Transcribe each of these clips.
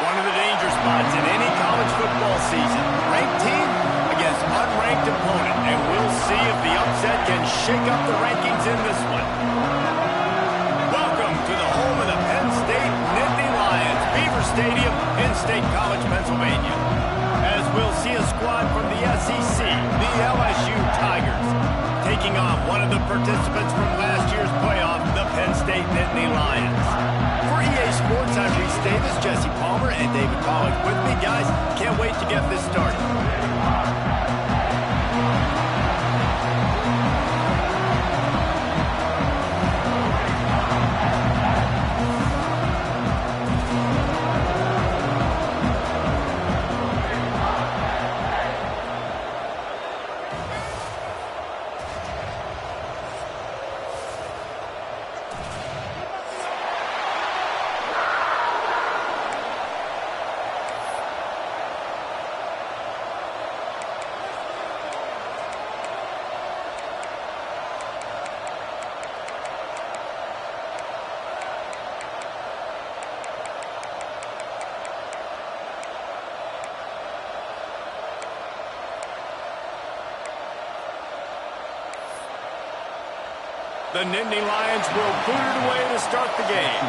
One of the danger spots in any college football season. Ranked team against unranked opponent. And we'll see if the upset can shake up the rankings in this one. Welcome to the home of the Penn State Nittany Lions, Beaver Stadium in State College, Pennsylvania. As we'll see a squad from the SEC, the LSU Tigers, taking on one of the participants from last year's playoff, the Penn State Nittany Lions. For EA Sports, I'm Reese Davis, Jesse Palmer, and David Pollack with me. Guys, can't wait to get this started. The Nittany Lions will boot it away to start the game.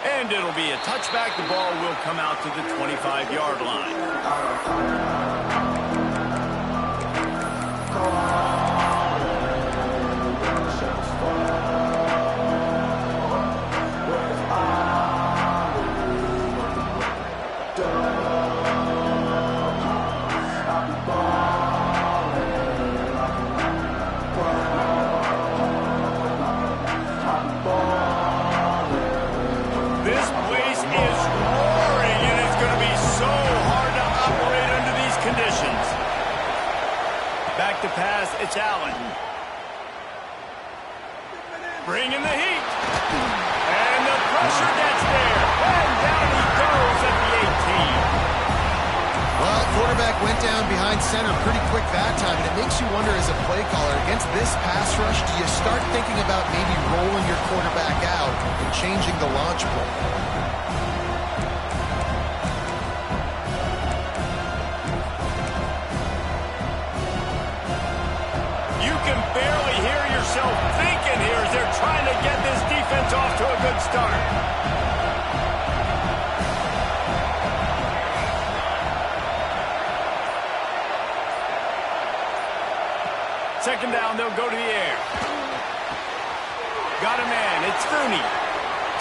And it'll be a touchback. The ball will come out to the 25-yard line. To pass, it's Allen. Bringing the heat. And the pressure gets there. And down he goes at the 18. Well, quarterback went down behind center pretty quick that time, and it makes you wonder as a play caller, against this pass rush, do you start thinking about maybe rolling your quarterback out and changing the launch play? Thinking here as they're trying to get this defense off to a good start. Second down, they'll go to the air. Got a man, it's Fooney.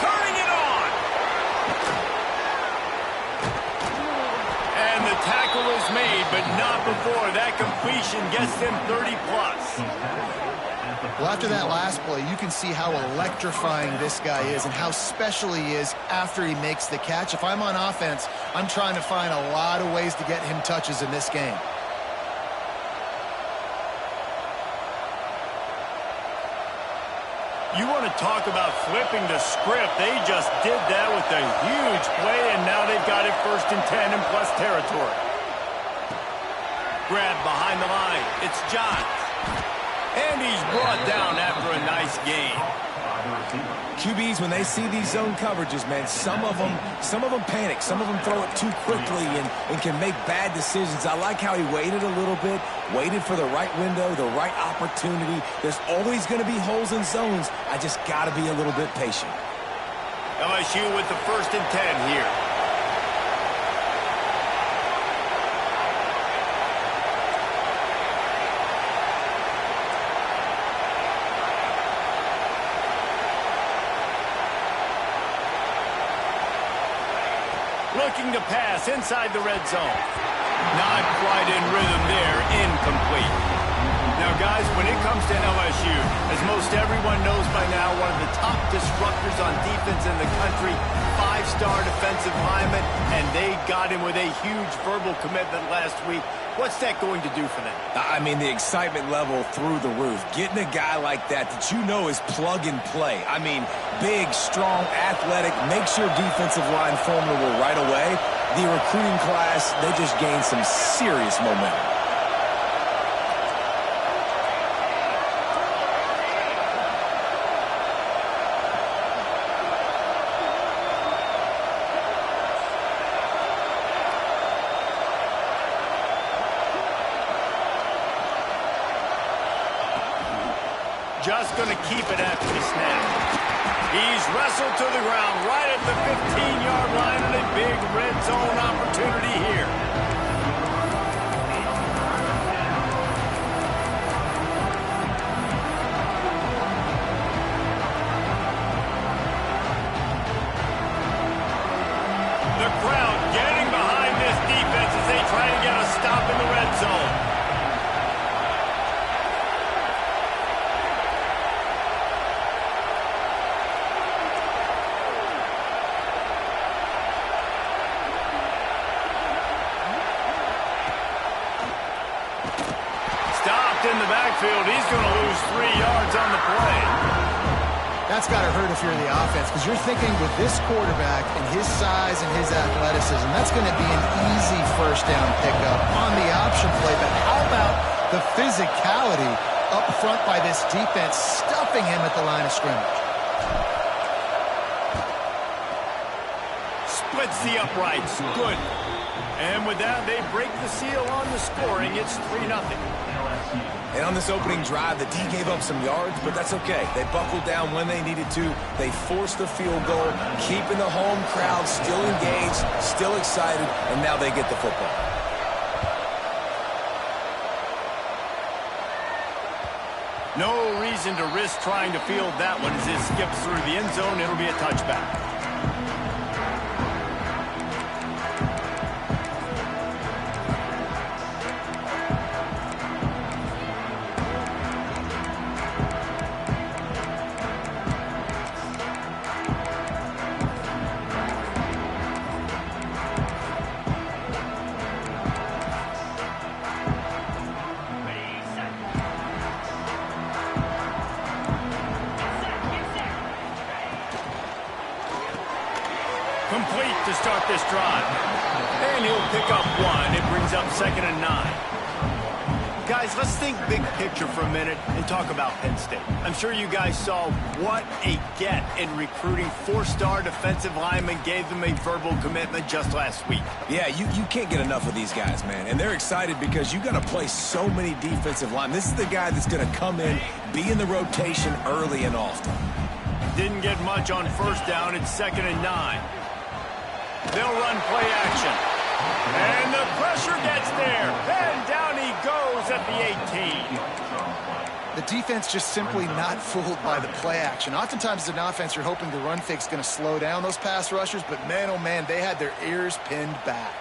Turning it on. And the tackle is made, but not before that completion gets them 30+. Well, after that last play, you can see how electrifying this guy is and how special he is after he makes the catch. If I'm on offense, I'm trying to find a lot of ways to get him touches in this game. You want to talk about flipping the script. They just did that with a huge play, and now they've got it 1st and 10 in plus territory. Grab behind the line. It's Johns. And he's brought down after a nice gain. QBs, when they see these zone coverages, man, some of them panic. Some of them throw it too quickly and can make bad decisions. I like how he waited a little bit, waited for the right window, the right opportunity. There's always going to be holes in zones. I just got to be a little bit patient. LSU with the 1st and 10 here. Looking to pass inside the red zone. Not quite in rhythm there. Incomplete. Now, guys, when it comes to LSU, as most everyone knows by now, one of the top disruptors on defense in the country, 5-star defensive lineman, and they got him with a huge verbal commitment last week. What's that going to do for them? I mean, the excitement level through the roof. Getting a guy like that you know is plug and play. I mean, big, strong, athletic, makes your defensive line formidable right away. The recruiting class, they just gained some serious momentum. Just going to keep it after the snap. He's wrestled to the ground right at the 15-yard line, and a big red zone opportunity here. The crowd getting behind this defense as they try to get a stop in the red zone. Stopped in the backfield. He's going to lose 3 yards on the play. That's got to hurt if you're the offense, because you're thinking with this quarterback and his size and his athleticism, that's going to be an easy first down pickup on the option play. But how about the physicality up front by this defense, stuffing him at the line of scrimmage? Splits the uprights. Good. And with that, they break the seal on the scoring. It's 3-0. And on this opening drive, the D gave up some yards, but that's okay. They buckled down when they needed to. They forced the field goal, keeping the home crowd still engaged, still excited, and now they get the football. No reason to risk trying to field that one as it skips through the end zone. It'll be a touchback. Complete to start this drive. And he'll pick up 1. It brings up 2nd and 9. Guys, let's think big picture for a minute and talk about Penn State. I'm sure you guys saw what a get in recruiting 4-star defensive linemen gave them a verbal commitment just last week. Yeah, you can't get enough of these guys, man. And they're excited because you got to play so many defensive linemen. This is the guy that's going to come in, be in the rotation early and often. Didn't get much on first down. It's 2nd and 9. They'll run play action. And the pressure gets there. And down he goes at the 18. The defense just simply not fooled by the play action. Oftentimes as an offense, you're hoping the run fake's going to slow down those pass rushers, but man, oh man, they had their ears pinned back.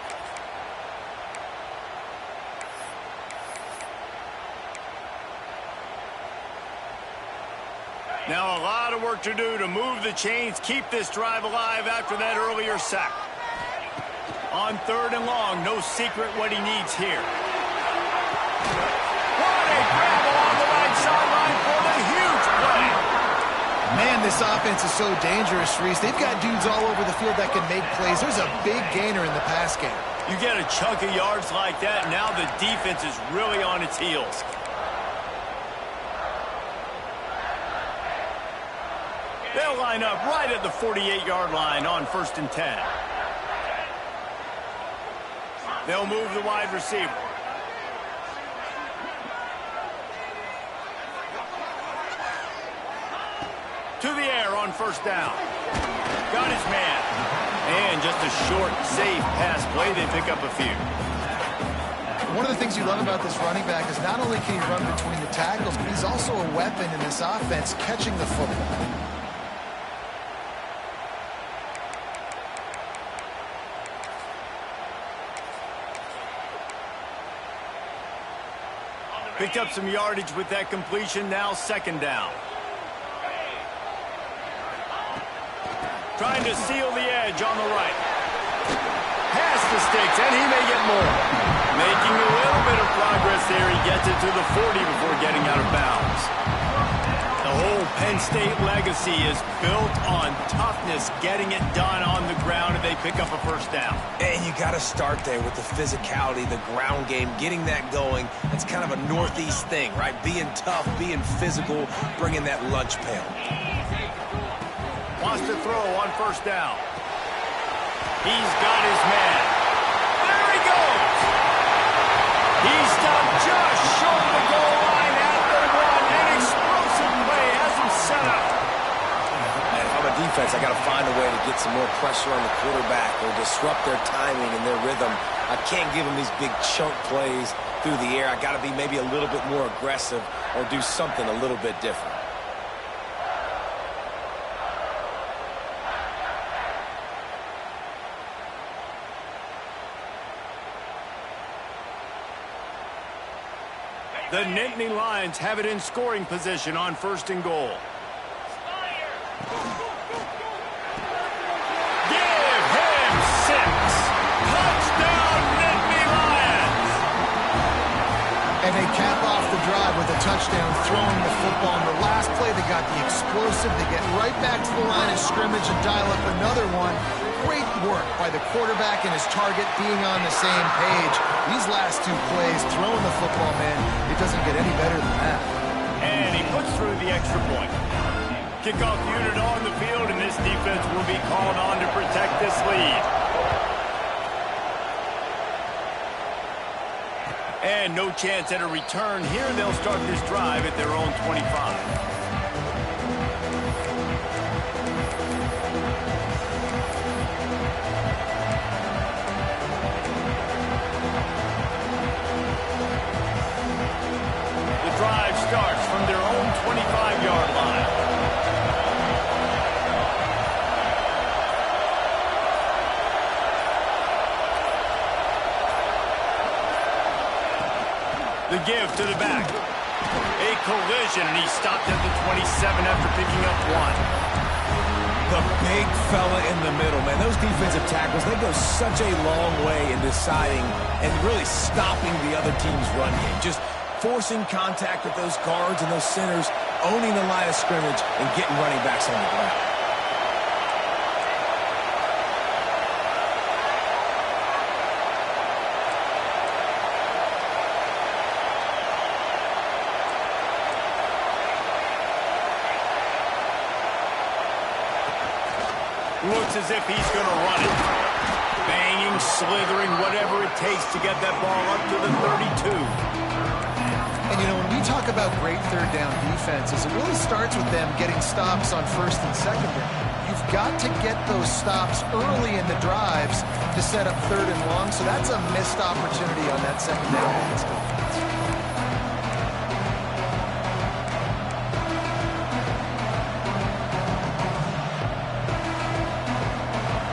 Now a lot of work to do to move the chains, keep this drive alive after that earlier sack. On 3rd and long, no secret what he needs here. What a grab along the right sideline for the huge play. Man, this offense is so dangerous, Reese. They've got dudes all over the field that can make plays. There's a big gainer in the pass game. You get a chunk of yards like that, now the defense is really on its heels. They'll line up right at the 48-yard line on 1st and 10. They'll move the wide receiver. To the air on 1st down. Got his man. And just a short, safe pass play. They pick up a few. One of the things you love about this running back is not only can he run between the tackles, but he's also a weapon in this offense catching the football. Picked up some yardage with that completion. Now 2nd down. Trying to seal the edge on the right. Past the sticks, and he may get more. Making a little bit of progress there. He gets it to the 40 before getting out of bounds. The whole Penn State legacy is built on toughness, getting it done on the ground, and they pick up a 1st down. And you got to start there with the physicality, the ground game, getting that going. It's kind of a Northeast thing, right? Being tough, being physical, bringing that lunch pail. Wants to throw on 1st down. He's got his man. There he goes. He's stopped just short of the goal line at the 1. An explosive play defense, I got to find a way to get some more pressure on the quarterback or disrupt their timing and their rhythm. I can't give them these big chunk plays through the air. I got to be maybe a little bit more aggressive or do something a little bit different. The Nittany Lions have it in scoring position on 1st and goal. Give him 6. Touchdown, Nittany Lions! And they cap off the drive with a touchdown, throwing the football. On the last play, they got the explosive. They get right back to the line of scrimmage and dial up another one. Great work by the quarterback and his target being on the same page. These last 2 plays, throwing the football, man, it doesn't get any better than that. And he puts through the extra point. Kickoff unit on the field, and this defense will be called on to protect this lead. And no chance at a return here. They'll start this drive at their own 25. Drive starts from their own 25-yard line. The give to the back. A collision, and he stopped at the 27 after picking up 1. The big fella in the middle, man. Those defensive tackles, they go such a long way in deciding and really stopping the other team's run game. Just forcing contact with those guards and those centers, owning the line of scrimmage, and getting running backs on the ground. Looks as if he's going to run it. Banging, slithering, whatever it takes to get that ball up to the 32. And, you know, when we talk about great third down defenses, it really starts with them getting stops on 1st and 2nd down. You've got to get those stops early in the drives to set up 3rd and long, so that's a missed opportunity on that 2nd down defense.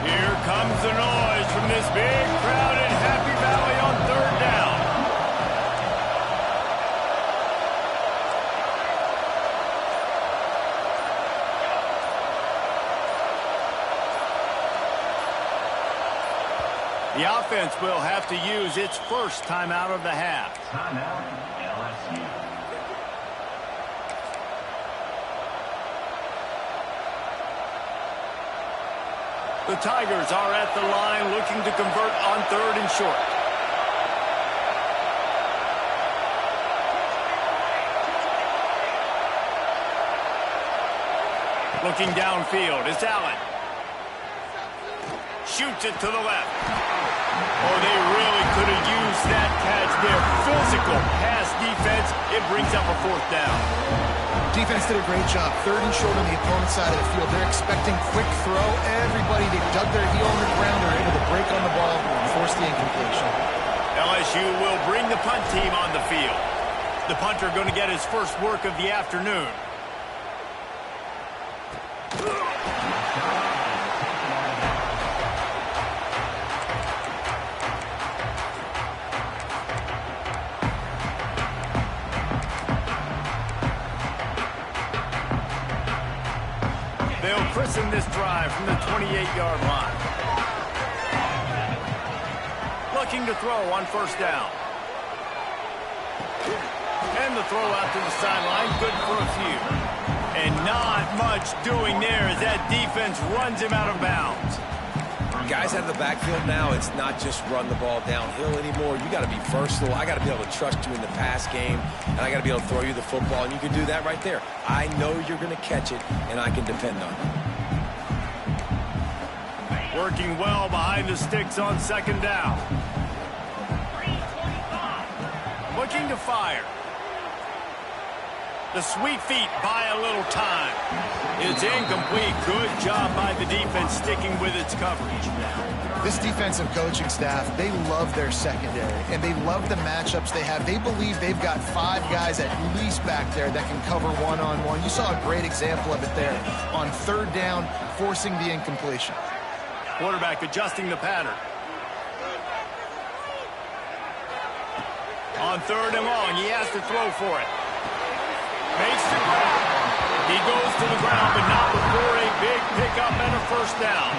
Here comes the noise from this big crowd in Happy Valley on 3rd down. The offense will have to use its first timeout of the half. Timeout, LSU. The Tigers are at the line looking to convert on 3rd and short. Looking downfield, it's Allen. Shoots it to the left. Oh, they really could have used that catch there. Physical pass defense. It brings up a 4th down. Defense did a great job. 3rd and short on the opponent's side of the field. They're expecting quick throw. Everybody, they dug their heel on the ground. They're able to break on the ball and force the incompletion. LSU will bring the punt team on the field. The punter going to get his first work of the afternoon. They'll christen this drive from the 28-yard line. Looking to throw on 1st down. And the throw out to the sideline, good for a few. And not much doing there as that defense runs him out of bounds. Guys out of the backfield now, it's not just run the ball downhill anymore. You got to be versatile. I got to be able to trust you in the pass game, and I got to be able to throw you the football, and you can do that right there. I know you're going to catch it, and I can depend on it. Working well behind the sticks on 2nd down. Looking to fire. The sweet feet buy a little time. It's incomplete. Good job by the defense sticking with its coverage. This defensive coaching staff, they love their secondary, and they love the matchups they have. They believe they've got 5 guys at least back there that can cover one-on-one. You saw a great example of it there on 3rd down, forcing the incompletion. Quarterback adjusting the pattern. On 3rd and long, he has to throw for it. Makes the grab. He goes to the ground, but not before a big pickup and a 1st down.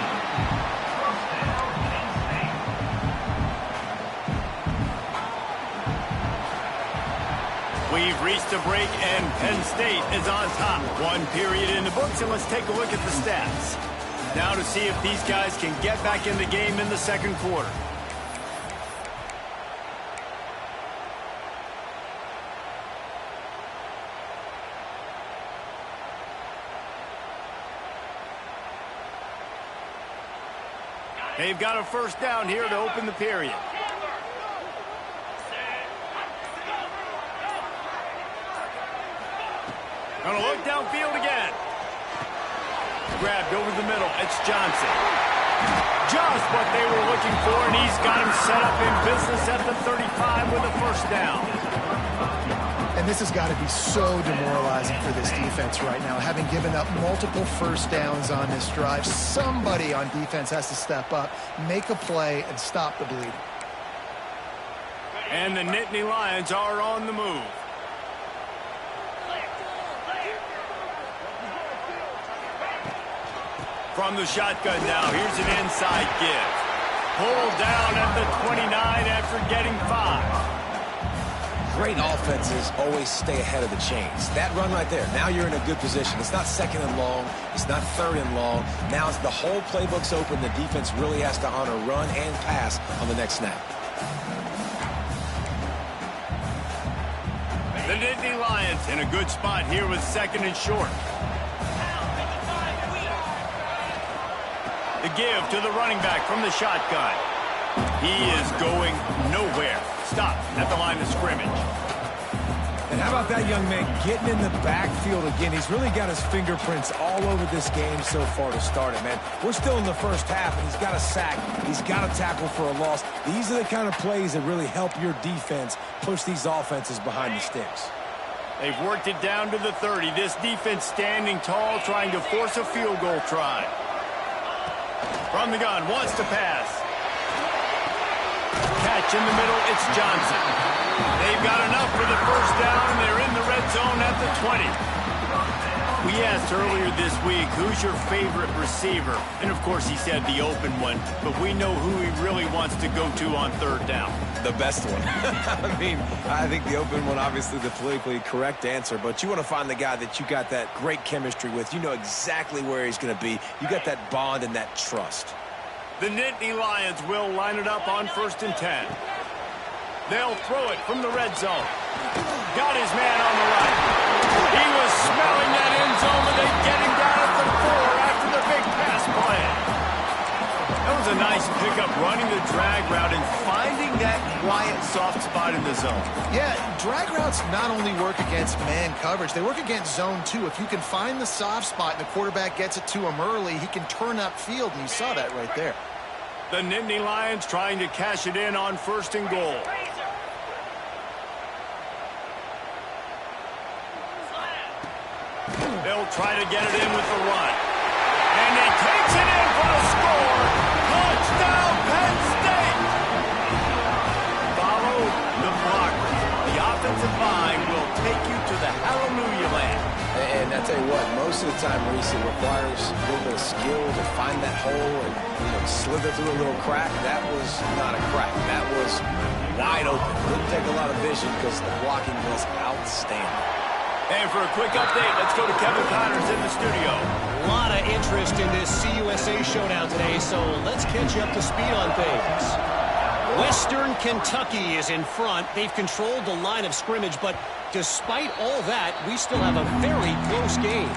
We've reached a break, and Penn State is on top. 1 period in the books, and let's take a look at the stats. Now to see if these guys can get back in the game in the 2nd quarter. They've got a 1st down here to open the period. Gonna look downfield again. Grabbed over the middle. It's Johnson. Just what they were looking for, and he's got him set up in business at the 35 with a 1st down. And this has got to be so demoralizing for this defense right now, having given up multiple 1st downs on this drive. Somebody on defense has to step up, make a play, and stop the bleeding. And the Nittany Lions are on the move. From the shotgun now, here's an inside give. Pulled down at the 29 after getting 5. Great offenses always stay ahead of the chains. That run right there, now you're in a good position. It's not 2nd and long. It's not 3rd and long. Now it's the whole playbook's open. The defense really has to honor run and pass on the next snap. The Nittany Lions in a good spot here with 2nd and short. The give to the running back from the shotgun. He is going nowhere. Stop at the line of scrimmage. And how about that young man getting in the backfield again? He's really got his fingerprints all over this game so far to start it, man. We're still in the 1st half, and he's got a sack. He's got a tackle for a loss. These are the kind of plays that really help your defense push these offenses behind the sticks. They've worked it down to the 30. This defense standing tall, trying to force a field goal try. From the gun, wants to pass. Catch in the middle, it's Johnson. They've got enough for the 1st down, and they're in the red zone at the 20. We asked earlier this week, who's your favorite receiver? And, of course, he said the open one, but we know who he really wants to go to on 3rd down. The best one. I mean, I think the open one, obviously the politically correct answer, but you want to find the guy that you got that great chemistry with. You know exactly where he's going to be. You got that bond and that trust. The Nittany Lions will line it up on 1st and 10. They'll throw it from the red zone. Got his man on the right. He was smelling that end zone, but they get him down at the 4 after the big pass play. That was a nice pickup, running the drag route and finding that quiet, soft spot in the zone. Yeah, drag routes not only work against man coverage, they work against zone too. If you can find the soft spot and the quarterback gets it to him early, he can turn upfield, and you saw that right there. The Nittany Lions trying to cash it in on 1st and goal. They'll try to get it in with the run. And he takes it in for a score. Touchdown, Penn State! Follow the blocker. The offensive line will take you to the hallelujah land. And I tell you what, most of the time, Reese, it requires a little bit of skill to find that hole and, slither through a little crack. That was not a crack. That was wide open. Didn't take a lot of vision because the blocking was outstanding. And for a quick update, let's go to Kevin Connors in the studio. A lot of interest in this CUSA showdown today, so let's catch you up to speed on things. Western Kentucky is in front. They've controlled the line of scrimmage, but despite all that, we still have a very close game.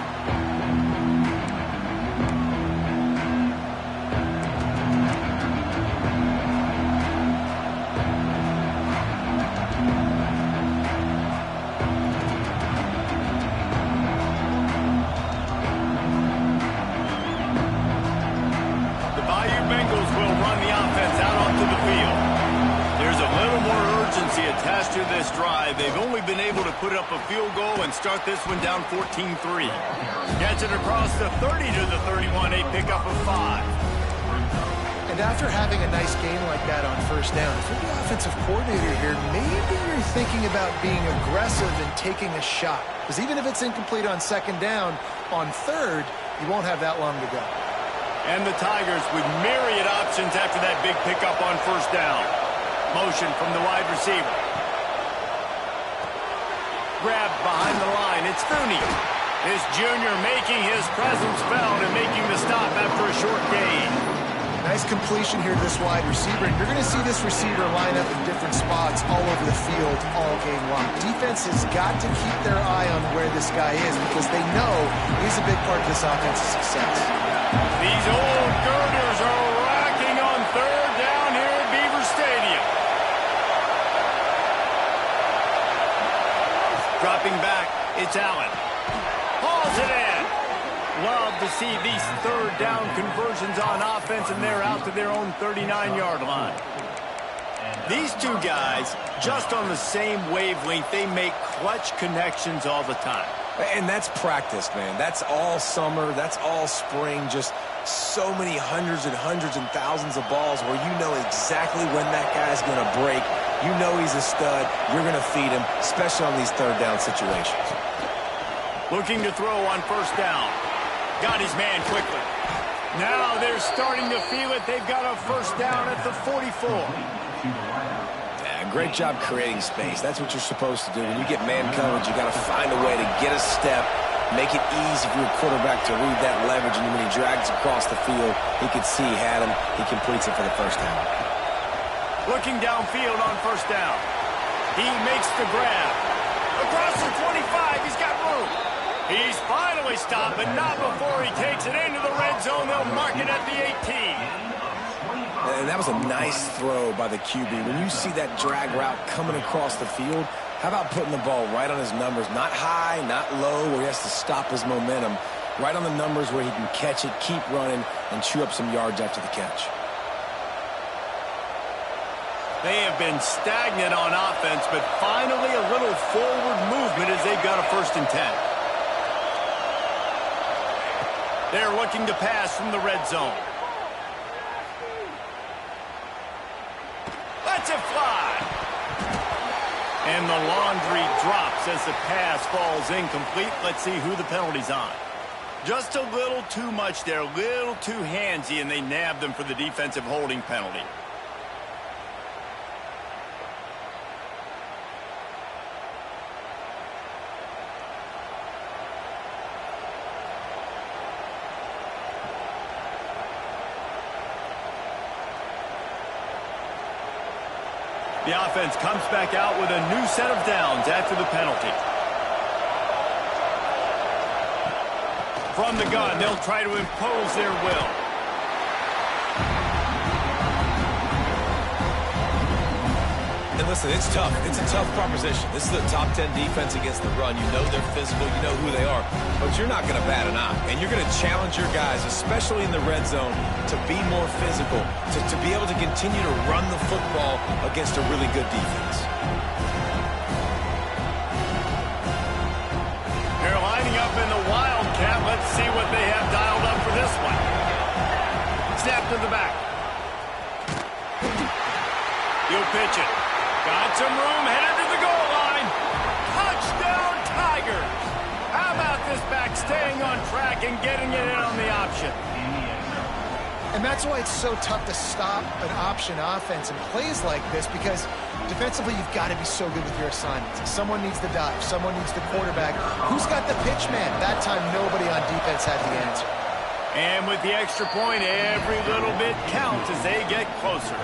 we've been able to put up a field goal and start this one down 14-3. Gets it across the 30 to the 31, a pickup of 5. And after having a nice game like that on first down, if you're the offensive coordinator here, maybe you're thinking about being aggressive and taking a shot. Because even if it's incomplete on second down, on third, you won't have that long to go. And the Tigers with myriad options after that big pickup on first down. Motion from the wide receiver. Grabbed behind the line. It's Fooney. This junior making his presence felt and making the stop after a short gain. Nice completion here to this wide receiver. And you're going to see this receiver line up in different spots all over the field all game long. Defense has got to keep their eye on where this guy is because they know he's a big part of this offense's success. These old girders are racking on third down here at Beaver Stadium. Dropping back, it's Allen. Hauls it in. Love to see these third down conversions on offense, and they're out to their own 39-yard line. These two guys, just on the same wavelength, they make clutch connections all the time. And that's practice, man. That's all summer. That's all spring. Just so many hundreds and thousands of balls where you know exactly when that guy's going to break. You know he's a stud. You're going to feed him, especially on these third down situations. Looking to throw on first down. Got his man quickly. Now they're starting to feel it. They've got a first down at the 44. Yeah, great job creating space. That's what you're supposed to do. When you get man coverage, you got to find a way to get a step, make it easy for your quarterback to read that leverage, and when he drags across the field, he can see he had him. He completes it for the first down. Looking downfield on first down. He makes the grab. Across the 25, he's got room. He's finally stopped, but not before he takes it into the red zone. They'll mark it at the 18. And that was a nice throw by the QB. When you see that drag route coming across the field, how about putting the ball right on his numbers? Not high, not low, where he has to stop his momentum. Right on the numbers where he can catch it, keep running, and chew up some yards after the catch. They have been stagnant on offense, but finally a little forward movement as they've got a 1st and 10. They're looking to pass from the red zone. Lets it fly. And the laundry drops as the pass falls incomplete. Let's see who the penalty's on. Just a little too much there, a little too handsy, and they nabbed them for the defensive holding penalty. The offense comes back out with a new set of downs after the penalty. From the gun, they'll try to impose their will. And listen, it's tough. It's a tough proposition. This is a top 10 defense against the run. You know they're physical. You know who they are. But you're not going to bat an eye. And you're going to challenge your guys, especially in the red zone, to be more physical, to be able to continue to run the football against a really good defense. They're lining up in the Wildcat. Let's see what they have dialed up for this one. Snap to the back. He'll pitch it. Got some room, headed to the goal line. Touchdown, Tigers. How about this back staying on track and getting it in on the option? And that's why it's so tough to stop an option offense and plays like this, because defensively you've got to be so good with your assignments. Someone needs the dive. Someone needs the quarterback. Who's got the pitch man? That time nobody on defense had the answer. And with the extra point, every little bit counts as they get closer.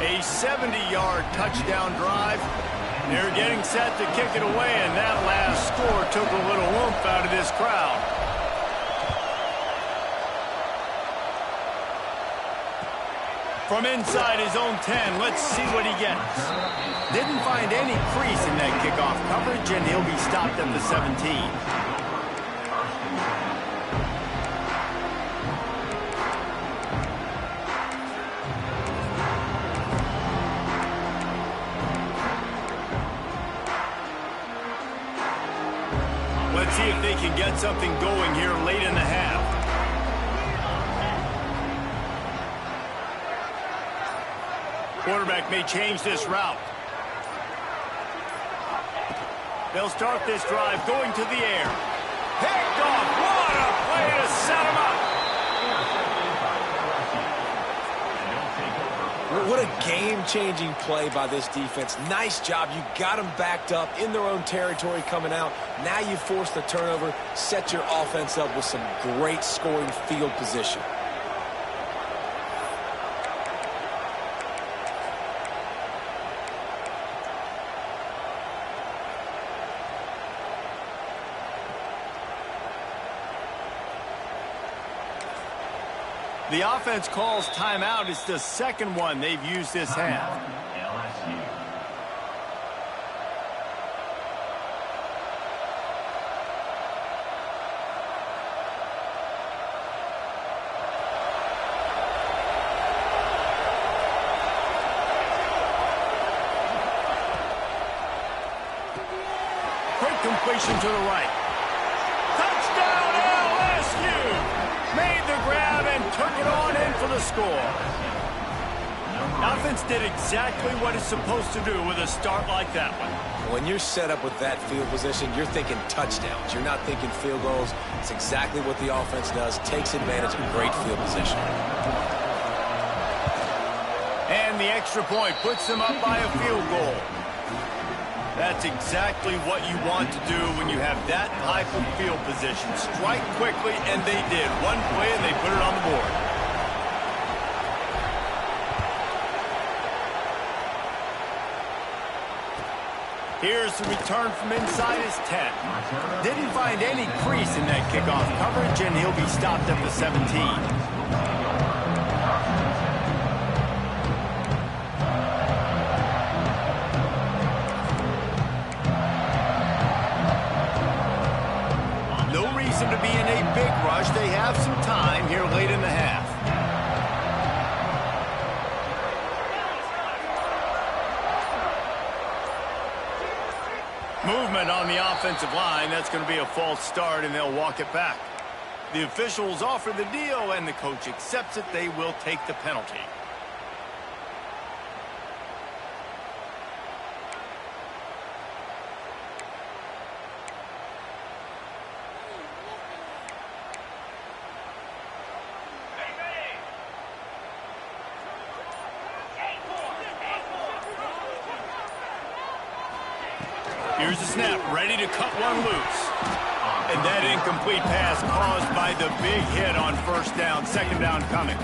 A 70-yard touchdown drive. They're getting set to kick it away, and that last score took a little oomph out of this crowd. From inside his own 10, let's see what he gets. Didn't find any crease in that kickoff coverage, and he'll be stopped at the 17. Let's see if they can get something going here late in the half. Quarterback may change this route. They'll start this drive going to the air. Picked off. What a play to set him up. What a game-changing play by this defense. Nice job. You got them backed up in their own territory coming out. Now you force the turnover, set your offense up with some great scoring field position. The offense calls timeout. It's the second one they've used this half. LSU. Quick completion to the right. Touchdown LSU! Made the grab and took it on in for the score. Offense did exactly what it's supposed to do with a start like that one. When you're set up with that field position, you're thinking touchdowns. You're not thinking field goals. It's exactly what the offense does. Takes advantage of great field position. And the extra point puts them up by a field goal. That's exactly what you want to do when you have that type of field position. Strike quickly, and they did. One play, and they put it on the board. Here's the return from inside his 10. Didn't find any crease in that kickoff coverage, and he'll be stopped at the 17. To be in a big rush. They have some time here late in the half. Movement on the offensive line. That's going to be a false start, and they'll walk it back. The officials offer the deal, and the coach accepts it. They will take the penalty. Here's the snap, ready to cut one loose. And that incomplete pass caused by the big hit on first down, second down coming.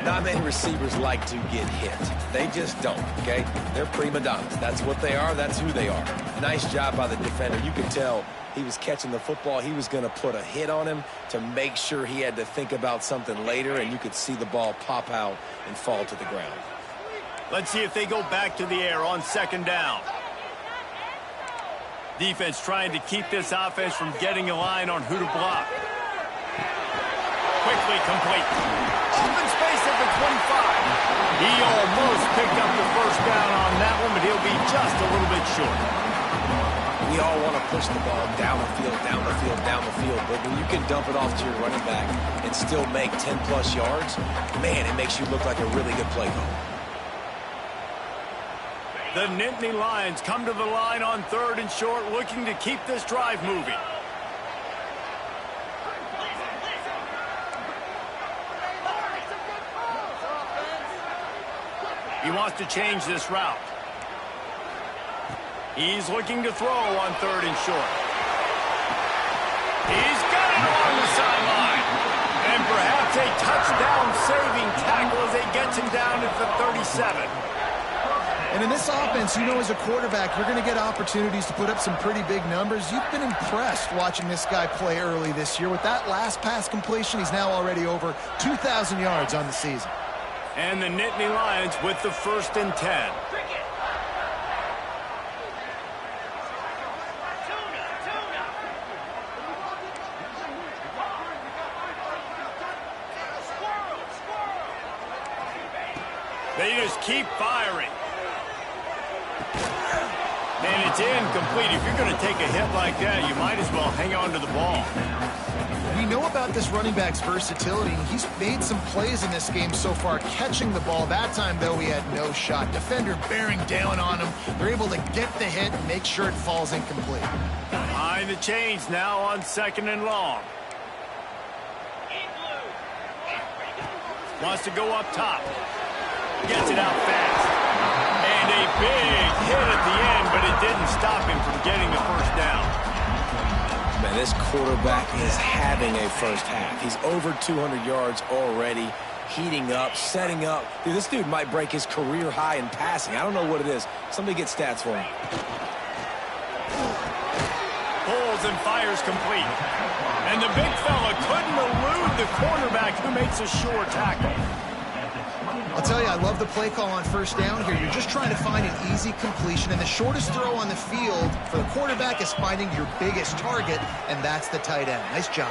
Not many receivers like to get hit. They just don't, okay? They're prima donnas. That's what they are. That's who they are. Nice job by the defender. You could tell he was catching the football. He was going to put a hit on him to make sure he had to think about something later, and you could see the ball pop out and fall to the ground. Let's see if they go back to the air on second down. Defense trying to keep this offense from getting a line on who to block. Quickly complete. Open space at the 25. He almost picked up the first down on that one, but he'll be just a little bit short. We all want to push the ball down the field, down the field, down the field. But when you can dump it off to your running back and still make 10-plus yards, man, it makes you look like a really good play caller. The Nittany Lions come to the line on third and short, looking to keep this drive moving. He wants to change this route. He's looking to throw on third and short. He's got it along the sideline. And perhaps a touchdown-saving tackle as he gets him down at the 37. And in this offense, you know, as a quarterback, you're going to get opportunities to put up some pretty big numbers. You've been impressed watching this guy play early this year. With that last pass completion, he's now already over 2,000 yards on the season. And the Nittany Lions with the 1st and 10. They just keep firing. They And it's incomplete. If you're going to take a hit like that, you might as well hang on to the ball. We know about this running back's versatility. He's made some plays in this game so far, catching the ball. That time, though, he had no shot. Defender bearing down on him. They're able to get the hit and make sure it falls incomplete. Behind the chains now on 2nd and long. Wants to go up top. Gets it out fast. And a big hit at the end, but it didn't stop him from getting the first down. Man, this quarterback is having a first half. He's over 200 yards already, heating up, setting up. Dude, this dude might break his career high in passing. I don't know what it is. Somebody get stats for him. Pulls and fires complete. And the big fella couldn't elude the cornerback who makes a sure tackle. I'll tell you, I love the play call on first down here. You're just trying to find an easy completion, and the shortest throw on the field for the quarterback is finding your biggest target, and that's the tight end. Nice job.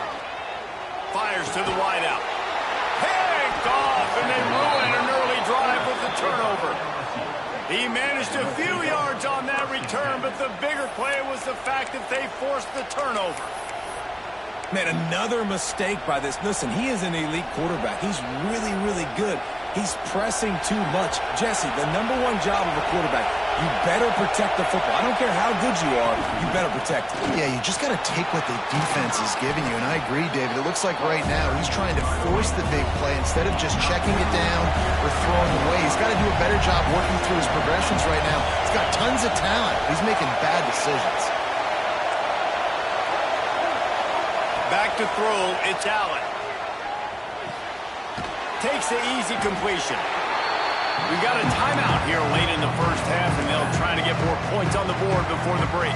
Fires to the wideout. Picked off, and they ruin an early drive with the turnover. He managed a few yards on that return, but the bigger play was the fact that they forced the turnover. Man, another mistake by this. Listen, he is an elite quarterback. He's really, really good. He's pressing too much. Jesse, the #1 job of a quarterback, you better protect the football. I don't care how good you are, you better protect it. Yeah, you just got to take what the defense is giving you, and I agree, David. It looks like right now he's trying to force the big play instead of just checking it down or throwing away. He's got to do a better job working through his progressions right now. He's got tons of talent. He's making bad decisions. Back to throw, it's Allen. Takes the easy completion. We got a timeout here late in the first half, and they'll try to get more points on the board before the break.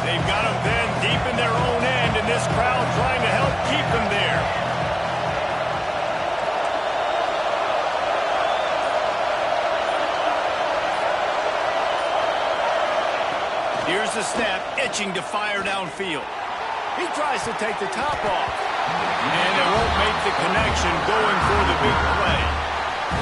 They've got them then deep in their own end, and this crowd trying to help keep them there. Here's the snap, itching to fire downfield. He tries to take the top off. And it won't make the connection going for the big play.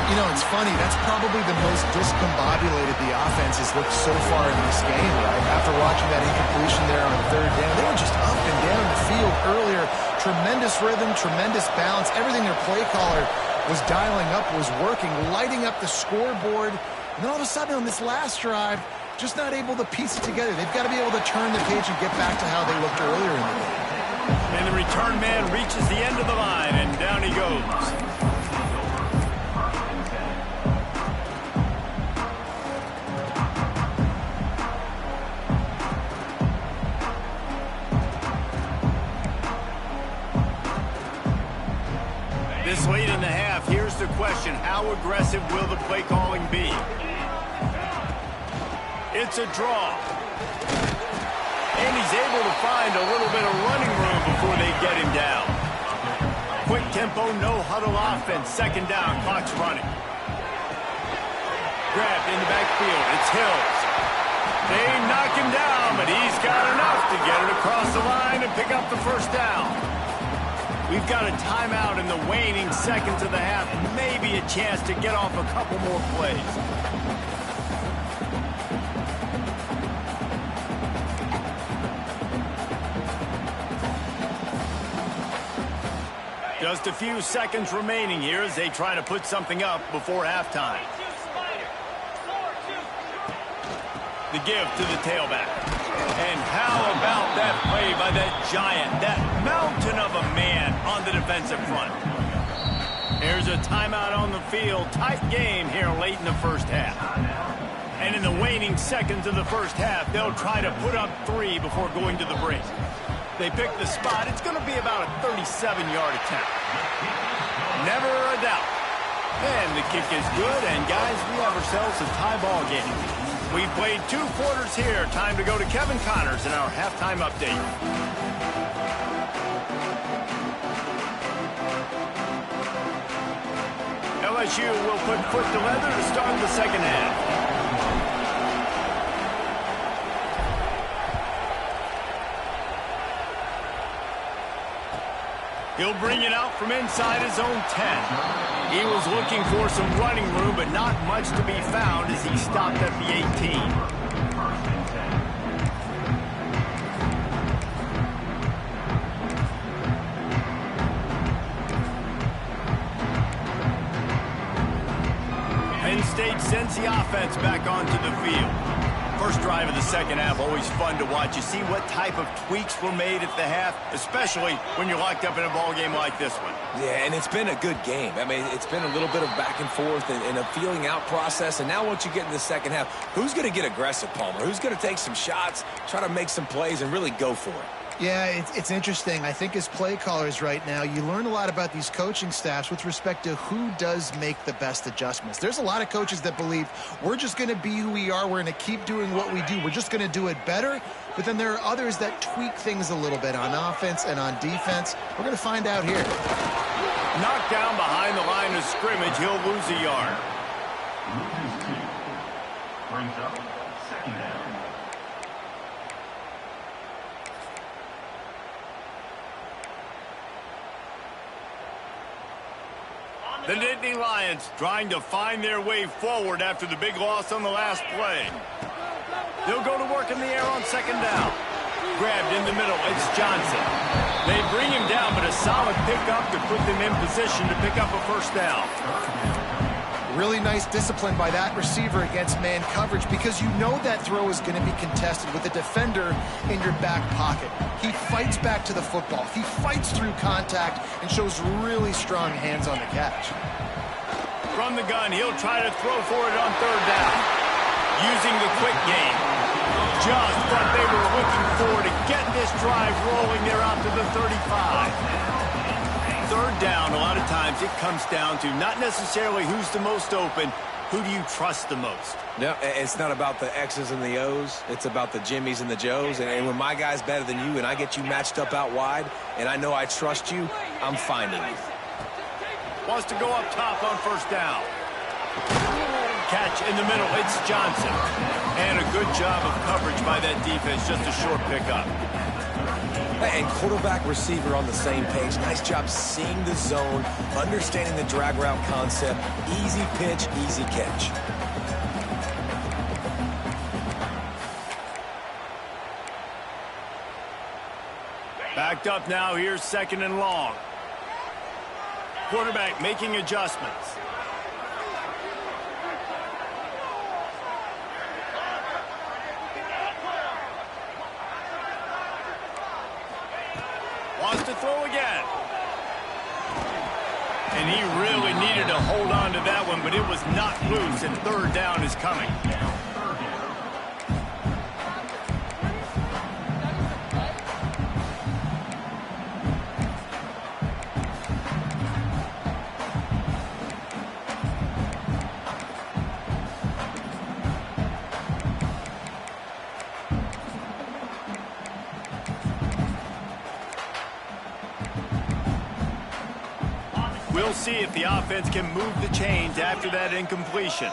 You know, it's funny. That's probably the most discombobulated the offense has looked so far in this game, right? After watching that incompletion there on 3rd down, they were just up and down the field earlier. Tremendous rhythm, tremendous balance. Everything their play caller was dialing up was working, lighting up the scoreboard. And then all of a sudden on this last drive, just not able to piece it together. They've got to be able to turn the page and get back to how they looked earlier in the game. And the return man reaches the end of the line, and down he goes. This late in the half, here's the question. How aggressive will the play calling be? It's a draw. And he's able to find a little bit of running room before they get him down. Quick tempo, no huddle offense. 2nd down, clock's running. Grabbed in the backfield, it's Hills. They knock him down, but he's got enough to get it across the line and pick up the first down. We've got a timeout in the waning seconds of the half. Maybe a chance to get off a couple more plays. Just a few seconds remaining here as they try to put something up before halftime. The give to the tailback. And how about that play by that giant, that mountain of a man on the defensive front? Here's a timeout on the field. Tight game here late in the first half. And in the waning seconds of the first half, they'll try to put up 3 before going to the break. They pick the spot. It's going to be about a 37-yard attempt. Never a doubt. And the kick is good, and guys, we have ourselves a tie ball game. We've played 2 quarters here. Time to go to Kevin Connors in our halftime update. LSU will put foot to leather to start the second half. He'll bring it out from inside his own 10. He was looking for some running room, but not much to be found as he stopped at the 18. Penn State sends the offense back onto the field. First drive of the second half, always fun to watch. You see what type of tweaks were made at the half, especially when you're locked up in a ball game like this one. Yeah, and it's been a good game. I mean, it's been a little bit of back and forth and a feeling out process. And now once you get in the second half, who's going to get aggressive, Palmer? Who's going to take some shots, try to make some plays, and really go for it? Yeah, it's interesting. I think as play callers right now, you learn a lot about these coaching staffs with respect to who does make the best adjustments. There's a lot of coaches that believe we're just going to be who we are. We're going to keep doing what we do. We're just going to do it better. But then there are others that tweak things a little bit on offense and on defense. We're going to find out here. Knocked down behind the line of scrimmage. He'll lose a yard. Loses 2. Brings up second down. The Nittany Lions trying to find their way forward after the big loss on the last play. They'll go to work in the air on second down. Grabbed in the middle, it's Johnson. They bring him down, but a solid pickup to put them in position to pick up a first down. Really nice discipline by that receiver against man coverage because you know that throw is going to be contested with a defender in your back pocket. He fights back to the football. He fights through contact and shows really strong hands on the catch. From the gun, he'll try to throw for it on third down. Using the quick game. Just what they were looking for to get this drive rolling. They're out to the 35. Third down, a lot of times it comes down to not necessarily who's the most open, who do you trust the most? No, it's not about the X's and the O's. It's about the Jimmies and the Joes. And when my guy's better than you and I get you matched up out wide and I know I trust you, I'm finding you. Wants to go up top on first down. Catch in the middle, it's Johnson. And a good job of coverage by that defense, just a short pickup. And quarterback receiver on the same page. Nice job seeing the zone, understanding the drag route concept. Easy pitch, easy catch. Backed up now, here's second and long. Quarterback making adjustments. Wants to throw again. And he really needed to hold on to that one, but it was not loose, and third down is coming. We'll see if the offense can move the chains after that incompletion.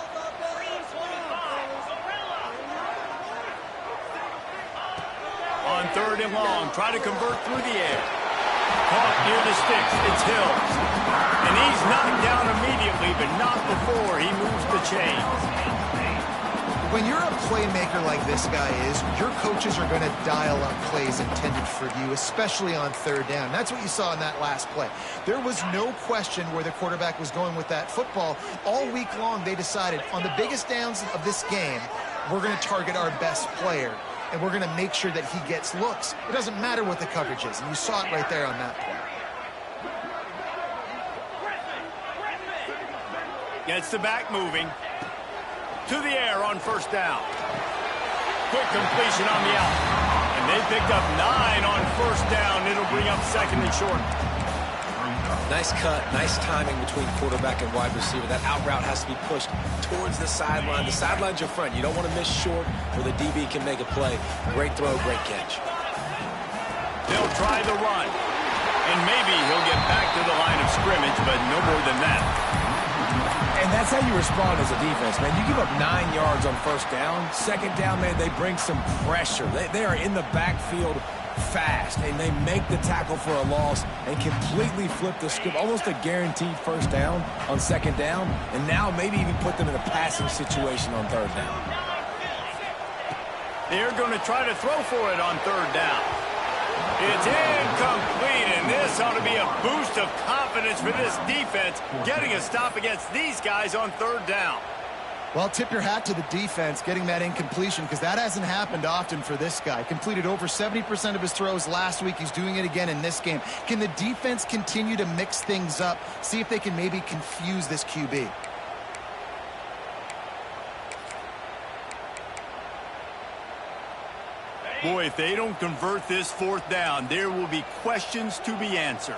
On third and long, try to convert through the air. Caught near the sticks, it's Hills. And he's knocked down immediately, but not before he moves the chains. When you're a playmaker like this guy is, your coaches are going to dial up plays intended for you, especially on third down. That's what you saw in that last play. There was no question where the quarterback was going with that football. All week long, they decided on the biggest downs of this game, we're going to target our best player, and we're going to make sure that he gets looks. It doesn't matter what the coverage is, and you saw it right there on that play. Gets the back moving. To the air on first down. Quick completion on the out. And they picked up 9 on first down. It'll bring up second and short. Nice cut, nice timing between quarterback and wide receiver. That out route has to be pushed towards the sideline. The sideline's your friend. You don't want to miss short where the DB can make a play. Great throw, great catch. They'll try the run. And maybe he'll get back to the line of scrimmage, but no more than that. And that's how you respond as a defense, man. You give up 9 yards on first down. Second down, man, they bring some pressure. They are in the backfield fast, and they make the tackle for a loss and completely flip the script, almost a guaranteed first down on second down, and now maybe even put them in a passing situation on third down. They're going to try to throw for it on third down. It's incomplete, and this ought to be a boost of confidence for this defense, getting a stop against these guys on third down. Well, tip your hat to the defense getting that incompletion, because that hasn't happened often for this guy. Completed over 70% of his throws last week. He's doing it again in this game. Can the defense continue to mix things up, see if they can maybe confuse this QB? Boy, if they don't convert this fourth down, there will be questions to be answered.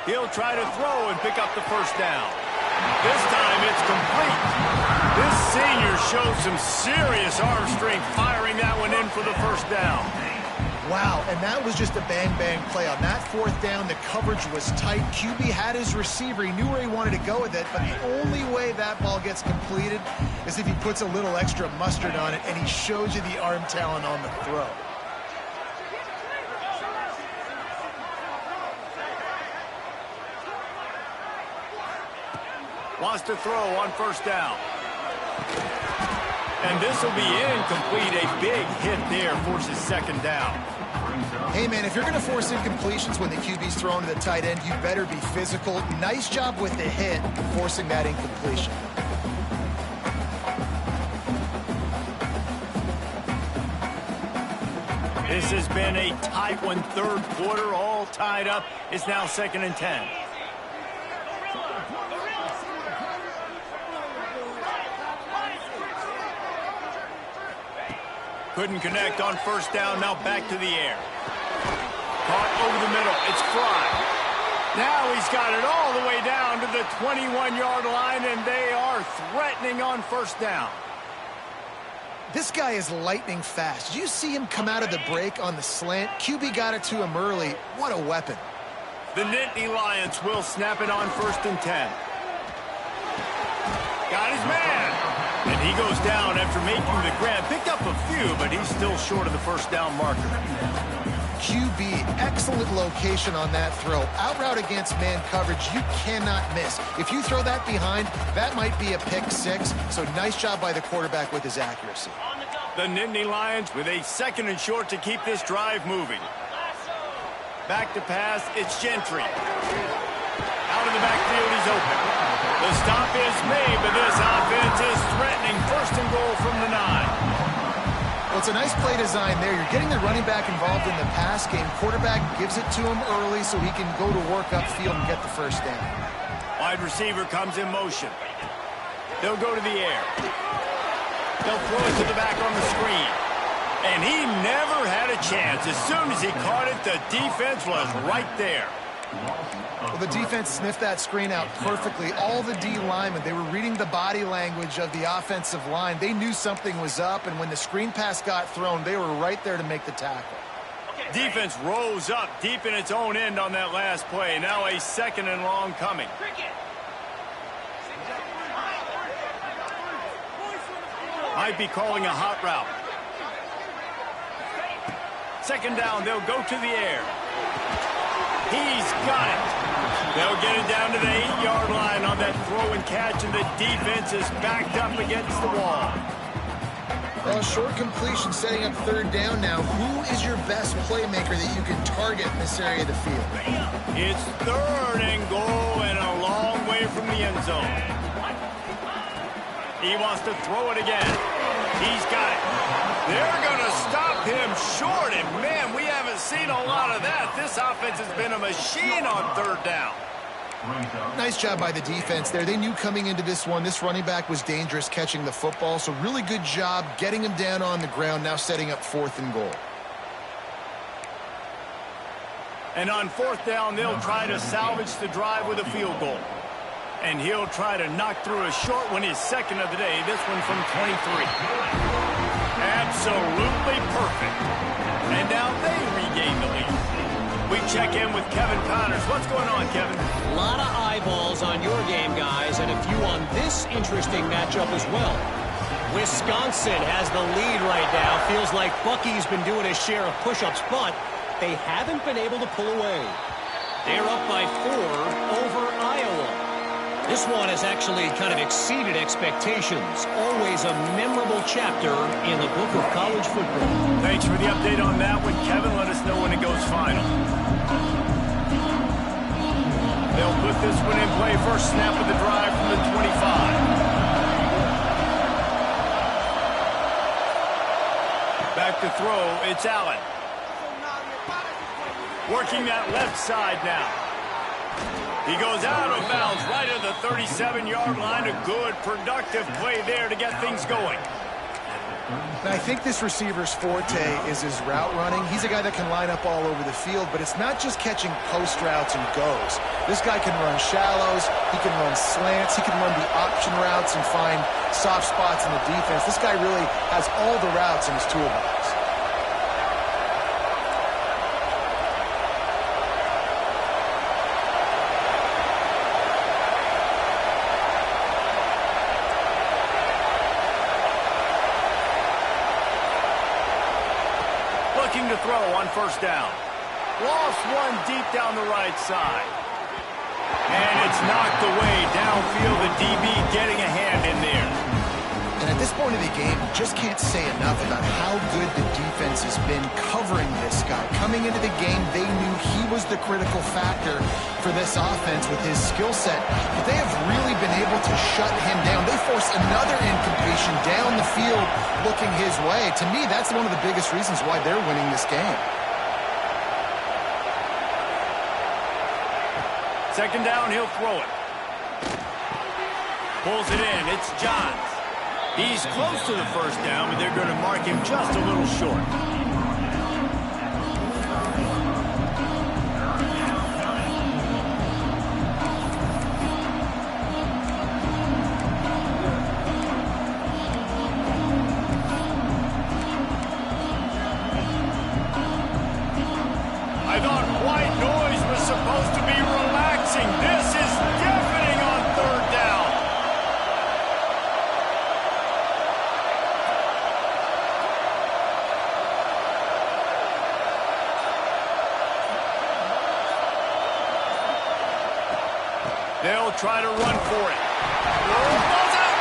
He'll try to throw and pick up the first down. This time it's complete. This senior showed some serious arm strength firing that one in for the first down. Wow, and that was just a bang-bang play. On that fourth down, the coverage was tight. QB had his receiver. He knew where he wanted to go with it, but the only way that ball gets completed is if he puts a little extra mustard on it, and he shows you the arm talent on the throw. Wants to throw on first down. And this will be incomplete. A big hit there forces second down. Hey, man, if you're going to force incompletions when the QB's thrown to the tight end, you better be physical. Nice job with the hit, forcing that incompletion. This has been a tight one. Third quarter, all tied up. It's now 2nd and 10. Couldn't connect on first down. Now back to the air. Caught over the middle. It's Fry. Now he's got it all the way down to the 21-yard line, and they are threatening on first down. This guy is lightning fast. Did you see him come out of the break on the slant? QB got it to him early. What a weapon. The Nittany Lions will snap it on 1st and 10. Got his man. And he goes down after making the grab. Picked up a few, but he's still short of the first down marker. QB, excellent location on that throw. Out route against man coverage, you cannot miss. If you throw that behind, that might be a pick six. So nice job by the quarterback with his accuracy. The Nittany Lions with a 2nd and short to keep this drive moving. Back to pass, it's Gentry. Out of the backfield, he's open. The stop is made, but this offense is threatening 1st and goal from the 9. Well, it's a nice play design there. You're getting the running back involved in the pass game. Quarterback gives it to him early so he can go to work upfield and get the first down. Wide receiver comes in motion. They'll go to the air. They'll throw it to the back on the screen. And he never had a chance. As soon as he caught it, the defense was right there. Well, the defense sniffed that screen out perfectly. All the D linemen, they were reading the body language of the offensive line. They knew something was up, and when the screen pass got thrown, they were right there to make the tackle. Defense rose up deep in its own end on that last play. Now a 2nd and long coming. Might be calling a hot route. 2nd down, they'll go to the air. He's got it. They'll get it down to the 8-yard line on that throw and catch, and the defense is backed up against the wall. Well, a short completion setting up 3rd down now. Who is your best playmaker that you can target in this area of the field? It's 3rd and goal and a long way from the end zone. He wants to throw it again. He's got it. They're going to stop him short, and man, we haven't seen a lot of that. This offense has been a machine on 3rd down. Nice job by the defense there. They knew coming into this one, this running back was dangerous catching the football, so really good job getting him down on the ground, now setting up 4th and goal. And on 4th down, they'll try to salvage the drive with a field goal. And he'll try to knock through a short one, his 2nd of the day, this one from 23. Absolutely perfect. And now they regain the lead. We check in with Kevin Connors. What's going on, Kevin? A lot of eyeballs on your game, guys, and a few on this interesting matchup as well. Wisconsin has the lead right now. Feels like Bucky's been doing his share of push-ups, but they haven't been able to pull away. They're up by 4 over Iowa. This one has actually kind of exceeded expectations. Always a memorable chapter in the book of college football. Thanks for the update on that one, Kevin. Let us know when it goes final. They'll put this one in play. First snap of the drive from the 25. Back to throw, it's Allen. Working that left side now. He goes out of bounds right at the 37-yard line. A good, productive play there to get things going. And I think this receiver's forte is his route running. He's a guy that can line up all over the field, but it's not just catching post routes and goes. This guy can run shallows, he can run slants, he can run the option routes and find soft spots in the defense. This guy really has all the routes in his toolbox. Looking to throw on first down. Lost one deep down the right side. And it's knocked away downfield. The DB getting a hand in there. And at this point of the game, you just can't say enough about how good the defense has been covering this guy. Coming into the game, they knew he was the critical factor for this offense with his skill set. But they have really been able to shut him down. They forced another incompletion down the field looking his way. To me, that's one of the biggest reasons why they're winning this game. Second down, he'll throw it. Pulls it in. It's Johns. He's close to the first down, but they're going to mark him just a little short. I thought white noise was supposed to be relaxing. This is deafening on third down. They'll try to run for it. Ball's out.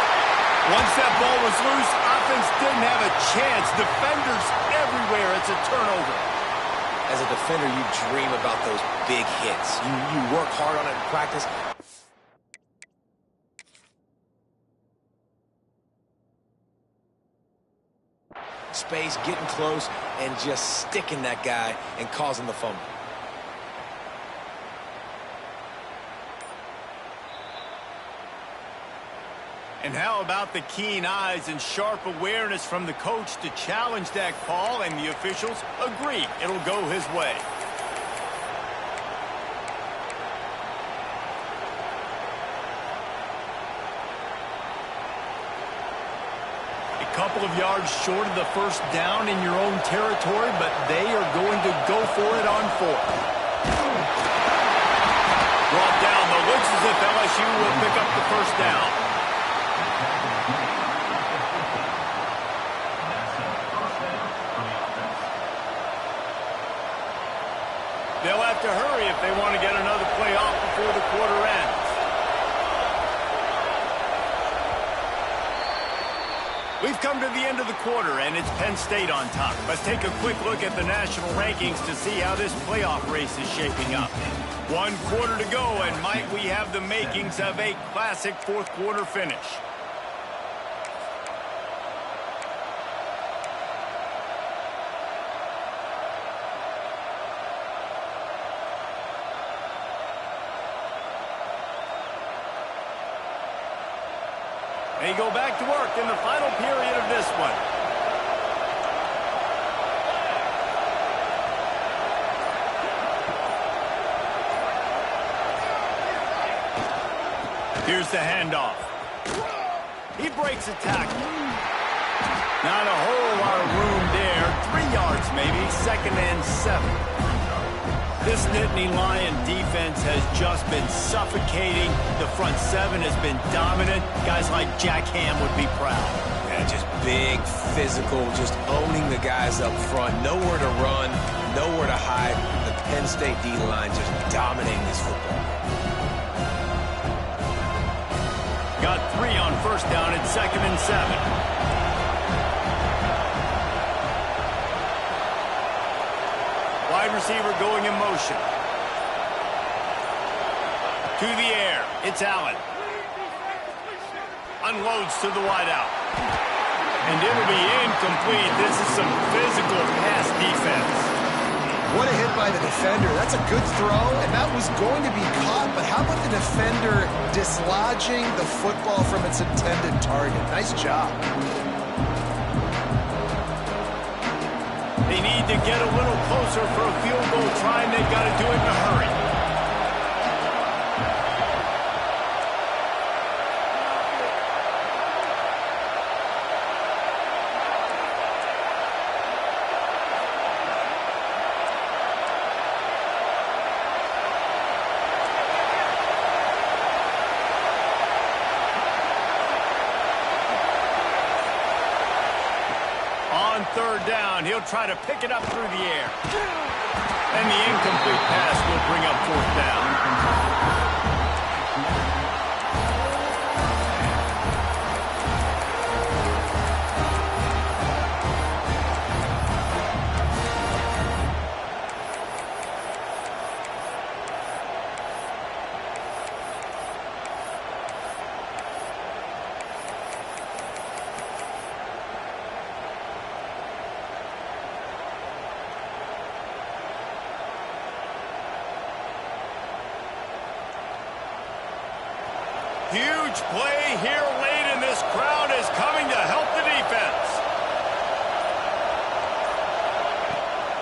Once that ball was loose, offense didn't have a chance. Defenders everywhere. It's a turnover. As a defender, you dream about those big hits. You work hard on it in practice. Space, getting close, and just sticking that guy and causing the fumble. And how about the keen eyes and sharp awareness from the coach to challenge that call, and the officials agree it'll go his way. A couple of yards short of the first down in your own territory, but they are going to go for it on fourth. Brought down. The looks as if LSU will pick up the first down. They'll have to hurry if they want to get another play off before the quarter ends. We've come to the end of the quarter, and it's Penn State on top. Let's take a quick look at the national rankings to see how this playoff race is shaping up. 1 quarter to go, and might we have the makings of a classic fourth quarter finish. They go back to work in the final period of this one. Here's the handoff. He breaks a tackle. Not a whole lot of room there. 3 yards maybe, 2nd and 7. This Nittany Lion defense has just been suffocating. The front seven has been dominant. Guys like Jack Ham would be proud. Yeah, just big, physical, just owning the guys up front. Nowhere to run, nowhere to hide. The Penn State D-line just dominating this football. Got 3 on first down at 2nd and 7. Wide receiver going in motion. To the air. It's Allen. Unloads to the wideout. And it'll be incomplete. This is some physical pass defense. What a hit by the defender. That's a good throw, and that was going to be caught, but how about the defender dislodging the football from its intended target? Nice job. They need to get a little closer for a field goal try, and they've got to do it in a hurry. Third down, he'll try to pick it up through the air. And the incomplete pass will bring up 4th down. Huge play here late, and this crowd is coming to help the defense.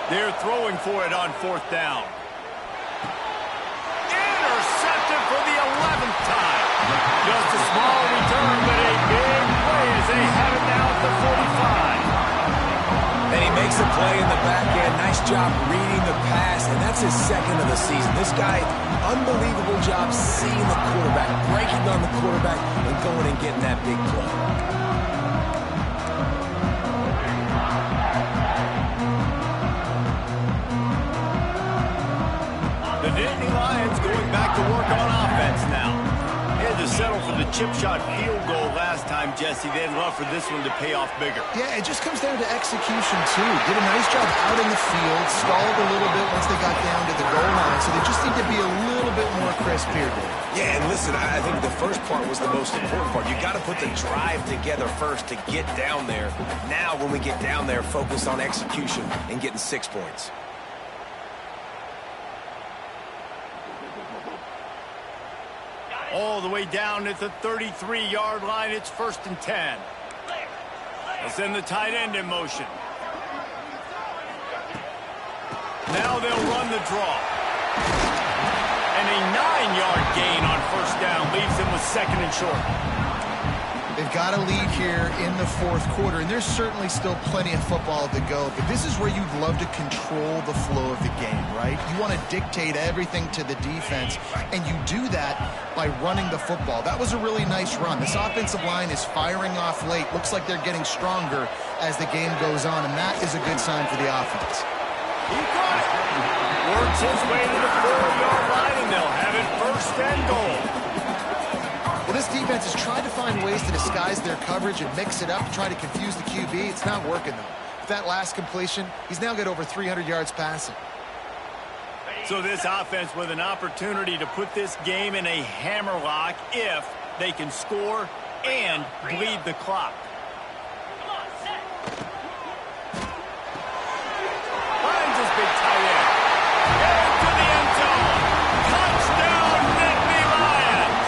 They're throwing for it on 4th down. Intercepted for the 11th time. Just a small return, but a big play as they have it now at the 45. And he makes a play in the back end. Nice job reading the pass, and that's his 2nd of the season. This guy, unbelievable job seeing the quarterback, breaking on the quarterback, and going and getting that big play. The Nittany Lions going back to work on offense now. They had to settle for the chip shot field goal last time, Jesse. They'd love for this one to pay off bigger. Yeah, it just comes down to execution, too. Did a nice job out in the field, stalled a little bit once they got down to the goal line, so they just need to be a little bit more crisp here, Dave. Yeah, and listen, I think the first part was the most important part. You got to put the drive together first to get down there. Now, when we get down there, focus on execution and getting 6 points. All the way down at the 33-yard line. It's 1st and 10. They'll send the tight end in motion. Now they'll run the draw. And a 9-yard gain on 1st down leaves them with 2nd and short. They've got a lead here in the 4th quarter, and there's certainly still plenty of football to go, but this is where you'd love to control the flow of the game, right? You want to dictate everything to the defense, and you do that by running the football. That was a really nice run. This offensive line is firing off late. Looks like they're getting stronger as the game goes on, and that is a good sign for the offense. He got it. Works his way to the 4-yard line, and they'll have it 1st and goal. Well, this defense has tried to find ways to disguise their coverage and mix it up to try to confuse the QB. It's not working, though. With that last completion, he's now got over 300 yards passing. So this offense with an opportunity to put this game in a hammerlock if they can score and bleed the clock. Finds his big tight end. Into the end zone. Touchdown, Nittany Lions.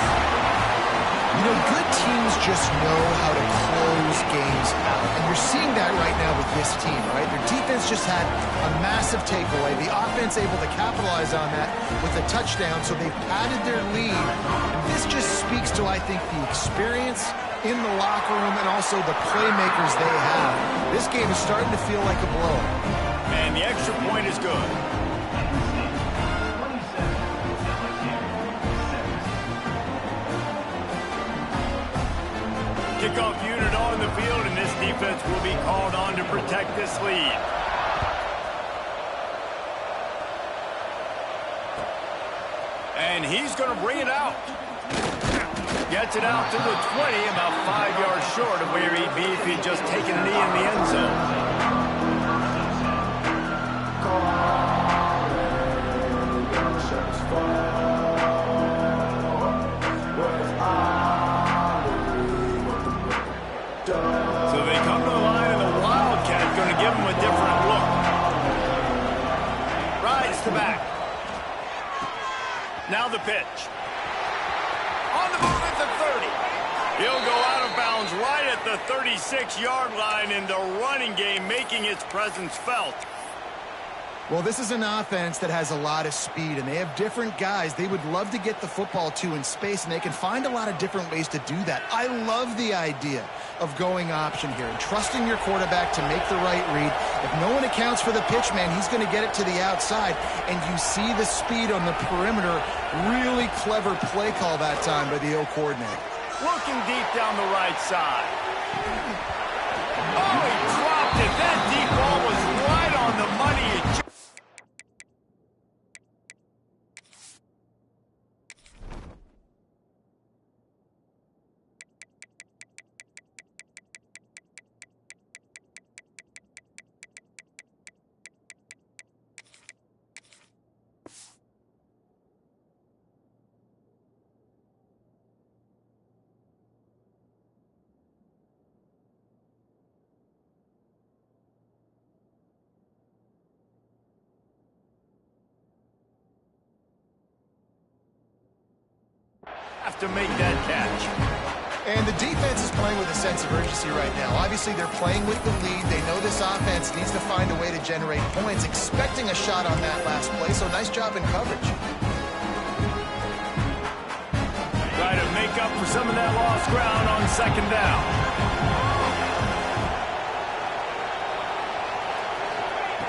You know, good teams just know how to close games out. And you're seeing that right now with this team, right? Their defense just had a massive takeaway. The offense able to capitalize on that with a touchdown, so they've padded their lead. And this just speaks to, I think, the experience in the locker room and also the playmakers they have. This game is starting to feel like a blowout. And the extra point is good. Kickoff unit on the field, and this defense will be called on to protect this lead. And he's going to bring it out. Gets it out to the 20, about 5 yards short of where he'd be if he'd just taken a knee in the end zone. So they come to the line, and the Wildcat going to give him a different look. Rides the back. Now the pitch. On the move at the 30. He'll go out of bounds right at the 36-yard line, in the running game making its presence felt. Well, this is an offense that has a lot of speed, and they have different guys they would love to get the football to in space, and they can find a lot of different ways to do that. I love the idea of going option here and trusting your quarterback to make the right read. If no one accounts for the pitch, man, he's going to get it to the outside, and you see the speed on the perimeter. Really clever play call that time by the O coordinator. Looking deep down the right side. Oh, he dropped it. That deep ball was right on the money. Have to make that catch. And the defense is playing with a sense of urgency right now. Obviously, they're playing with the lead. They know this offense needs to find a way to generate points, expecting a shot on that last play, so nice job in coverage. Try to make up for some of that lost ground on second down.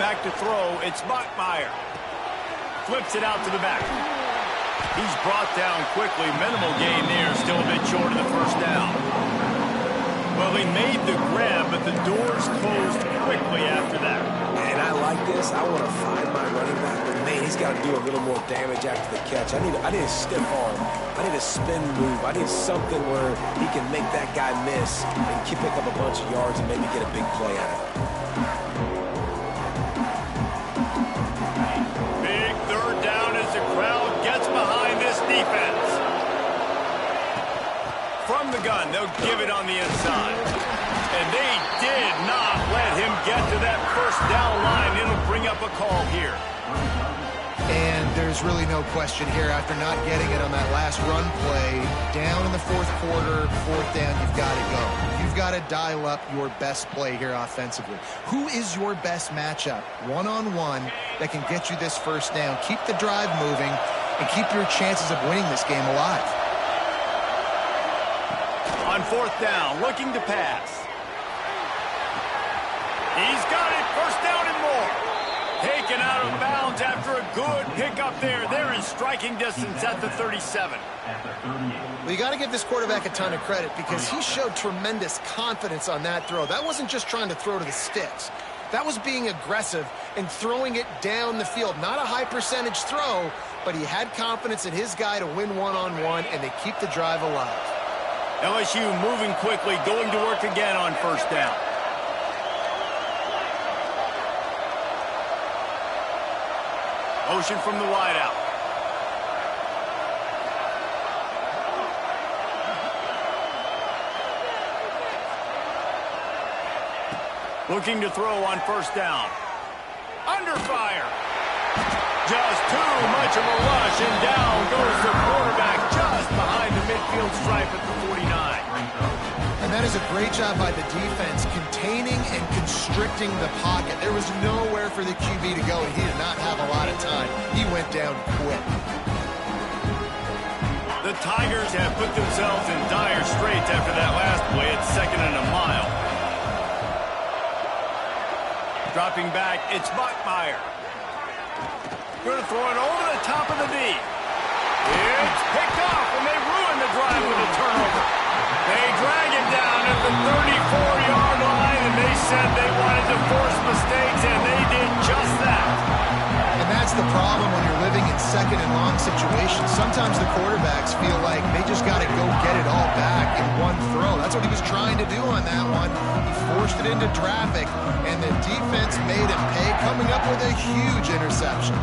Back to throw, it's Bachmeier. Flips it out to the back. He's brought down quickly. Minimal gain there. Still a bit short of the first down. Well, he made the grab, but the doors closed quickly after that. And I like this. I want to find my running back, but man, he's got to do a little more damage after the catch. I need a stiff arm. I need a spin move. I need something where he can make that guy miss and pick up a bunch of yards and maybe get a big play out of it. Big third down as the crowd gets behind this defense. From the gun, they'll give it on the inside. And they did not let him get to that first down line. It'll bring up a call here. And there's really no question here, after not getting it on that last run play, down in the fourth quarter, fourth down, you've got to go. You've got to dial up your best play here offensively. Who is your best matchup, one-on-one, that can get you this first down, keep the drive moving, and keep your chances of winning this game alive? On fourth down, looking to pass. He's got it, first down and more. Taken out of bounds after a good pickup there. They're in striking distance at the 37. Well, you got to give this quarterback a ton of credit because he showed tremendous confidence on that throw. That wasn't just trying to throw to the sticks. That was being aggressive and throwing it down the field. Not a high percentage throw, but he had confidence in his guy to win one-on-one, and they keep the drive alive. LSU moving quickly, going to work again on first down. Motion from the wideout. Looking to throw on first down. Under fire. Just too much of a rush, and down goes the quarterback just behind the midfield stripe at the 49. And that is a great job by the defense, containing and constricting the pocket. There was nowhere for the QB to go, and he did not have a lot of time. He went down quick. The Tigers have put themselves in dire straits after that last play at 2nd and a mile. Dropping back, it's Bachmeier. Going to throw it over the top of the D. It's picked off, and they ruin the drive with a turnover. They drag it down at the 34 said they wanted to force mistakes, and they did just that. And that's the problem when you're living in second and long situations. Sometimes the quarterbacks feel like they just got to go get it all back in one throw. That's what he was trying to do on that one. He forced it into traffic, and the defense made him pay, coming up with a huge interception.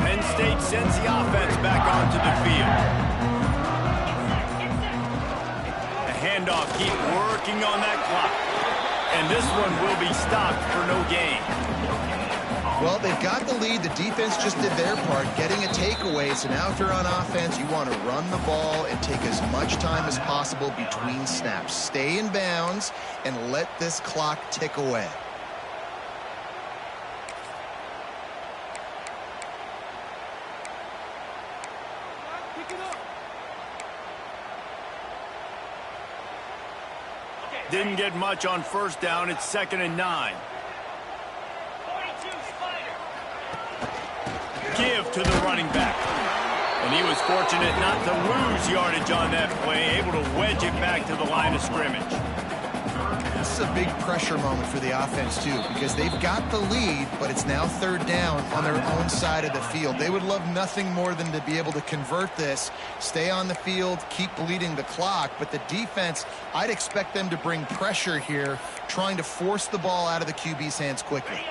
Penn State sends the offense back onto the field. The handoff, keep working on that clock. And this one will be stopped for no gain. Well, they've got the lead. The defense just did their part, getting a takeaway. So now if you're on offense, you want to run the ball and take as much time as possible between snaps. Stay in bounds and let this clock tick away. Didn't get much on first down. It's 2nd and 9. Give to the running back. And he was fortunate not to lose yardage on that play, able to wedge it back to the line of scrimmage. This is a big pressure moment for the offense, too, because they've got the lead, but it's now 3rd down on their own side of the field. They would love nothing more than to be able to convert this, stay on the field, keep bleeding the clock. But the defense, I'd expect them to bring pressure here, trying to force the ball out of the QB's hands quickly.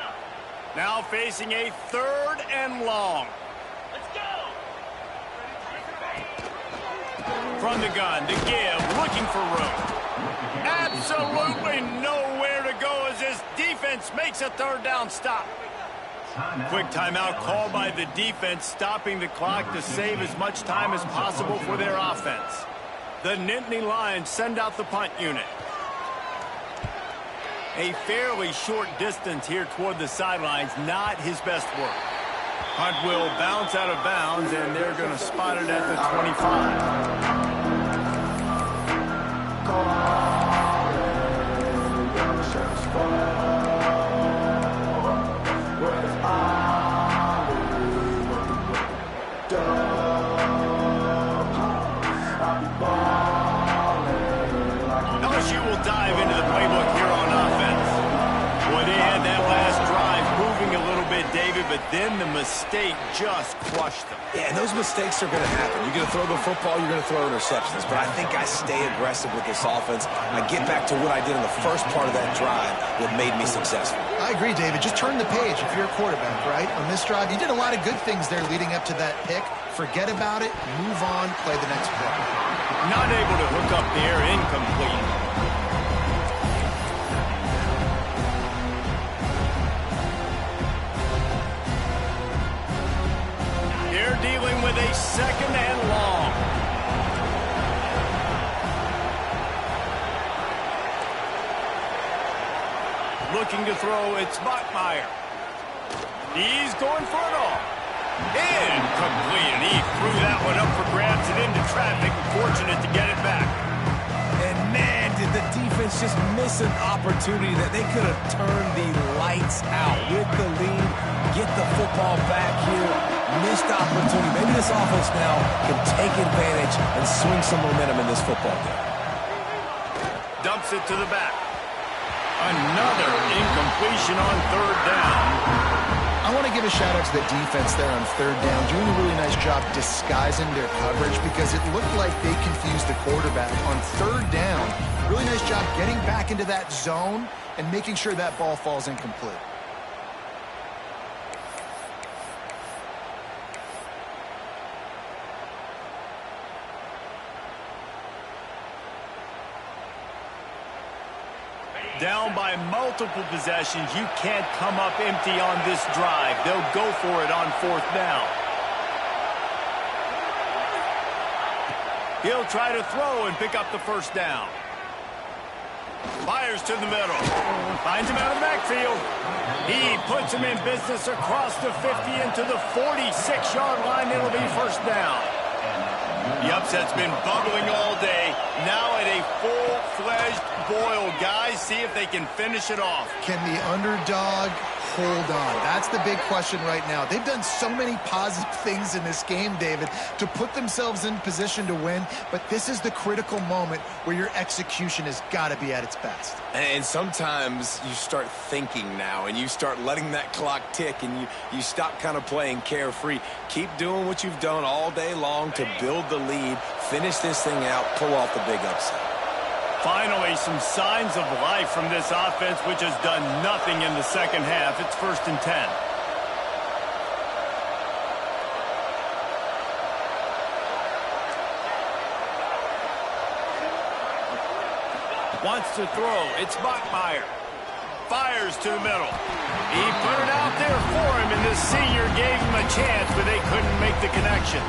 Now facing a 3rd and long. Let's go! From the gun, to give, looking for room. Absolutely nowhere to go as this defense makes a 3rd down stop. Quick timeout called by the defense, stopping the clock to save as much time as possible for their offense. The Nittany Lions send out the punt unit. A fairly short distance here toward the sidelines, not his best work. Punt will bounce out of bounds, and they're going to spot it at the 25. LSU will dive into the playbook here on offense. Boy, they had that last drive moving a little bit, David, but then the mistake just crushed them. Yeah, and those mistakes are going to happen. You're going to throw the football, you're going to throw interceptions. But I think I stay aggressive with this offense. I get back to what I did in the first part of that drive, what made me successful. I agree, David. Just turn the page if you're a quarterback, right? On this drive, you did a lot of good things there leading up to that pick. Forget about it, move on, play the next play. Not able to hook up there, incomplete. They're dealing with a 2nd and long. Looking to throw, it's Bachmeier. He's going for it all. Incomplete, and he threw that one up for grabs and into traffic. Fortunate to get it back. And man, did the defense just miss an opportunity that they could have turned the lights out with the lead, get the football back here. Missed opportunity. Maybe this offense now can take advantage and swing some momentum in this football game. Dumps it to the back. Another incompletion on 3rd down. I want to give a shout-out to the defense there on 3rd down, doing a really nice job disguising their coverage because it looked like they confused the quarterback on 3rd down. Really nice job getting back into that zone and making sure that ball falls incomplete. Down by multiple possessions. You can't come up empty on this drive. They'll go for it on 4th down. He'll try to throw and pick up the 1st down. Fires to the middle. Finds him out of the backfield. He puts him in business across the 50 into the 46-yard line. It'll be 1st down. The upset's been bubbling all day. Now at a full-fledged boil. Guys, see if they can finish it off. Can the underdog hold on? That's the big question right now. They've done so many positive things in this game, David, to put themselves in position to win, but this is the critical moment where your execution has got to be at its best. And sometimes you start thinking now, and you start letting that clock tick, and you stop kind of playing carefree. Keep doing what you've done all day long to build the lead, finish this thing out, pull off the big upset. Finally, some signs of life from this offense, which has done nothing in the second half. It's 1st and 10. Wants to throw. It's Bachmeier. Fires to the middle. He put it out there for him, and the senior gave him a chance, but they couldn't make the connection.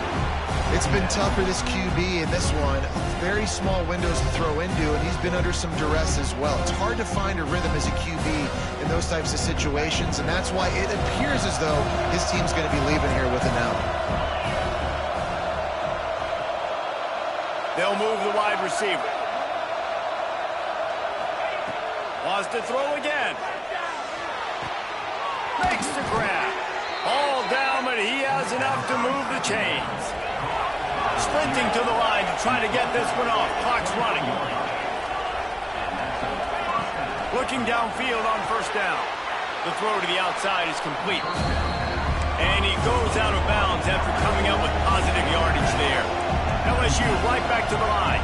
It's been tough for this QB in this one. Very small windows to throw into, and he's been under some duress as well. It's hard to find a rhythm as a QB in those types of situations, and that's why it appears as though his team's going to be leaving here with an out. They'll move the wide receiver. Wants to throw again. Makes the grab. All down, but he has enough to move the chains. Sprinting to the line to try to get this one off. Clock's running. Looking downfield on 1st down. The throw to the outside is complete. And he goes out of bounds after coming up with positive yardage there. LSU right back to the line.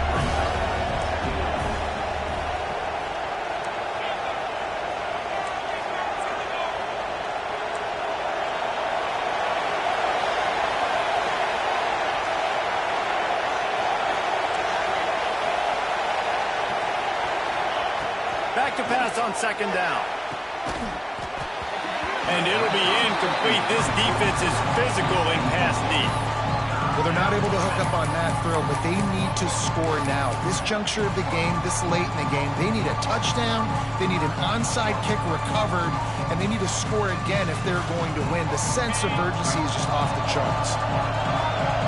Back to pass on 2nd down. And it'll be incomplete. This defense is physical in pass deep. Well, they're not able to hook up on that throw, but they need to score now. This juncture of the game, this late in the game, they need a touchdown, they need an onside kick recovered, and they need to score again if they're going to win. The sense of urgency is just off the charts.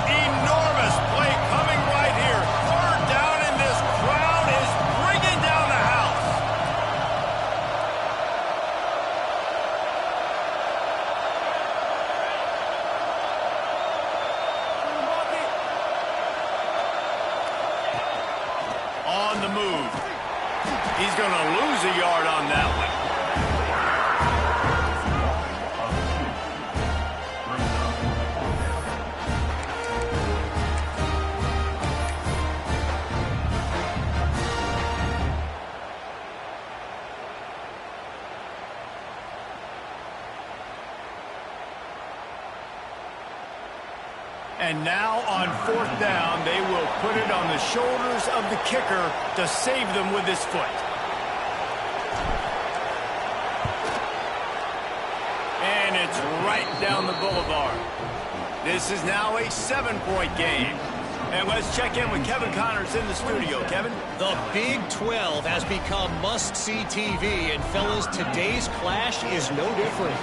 Enormous play coming right here. 3rd down, and this crowd is bringing down the house. On the move. He's going to lose a yard on that one. And now on 4th down, they will put it on the shoulders of the kicker to save them with his foot. And it's right down the boulevard. This is now a 7-point game. And let's check in with Kevin Connors in the studio. Kevin? The Big 12 has become must-see TV, and fellas, today's clash is no different.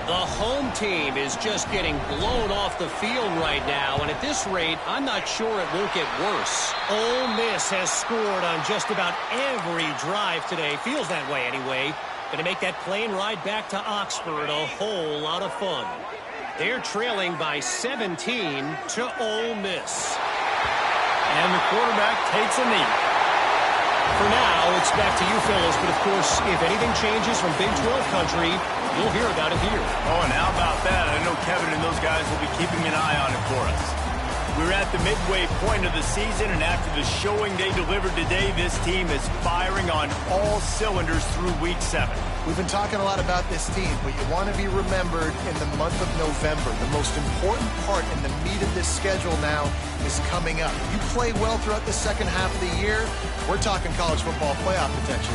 The home team is just getting blown off the field right now, and at this rate, I'm not sure it won't get worse. Ole Miss has scored on just about every drive today. Feels that way anyway. Going to make that plane ride back to Oxford a whole lot of fun. They're trailing by 17 to Ole Miss. And the quarterback takes a knee. For now, it's back to you fellas, but of course, if anything changes from Big 12 country, you'll hear about it here. Oh, and how about that? I know Kevin and those guys will be keeping an eye on it for us. We're at the midway point of the season, and after the showing they delivered today, this team is firing on all cylinders through Week 7. We've been talking a lot about this team, but you want to be remembered in the month of November. The most important part in the meat of this schedule now is coming up. If you play well throughout the second half of the year, we're talking college football playoff potential.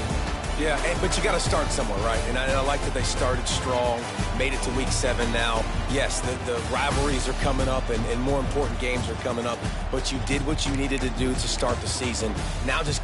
Yeah, but you got to start somewhere, right? And I like that they started strong, made it to Week 7 now. Yes, the rivalries are coming up, and more important games are coming up, but you did what you needed to do to start the season. Now just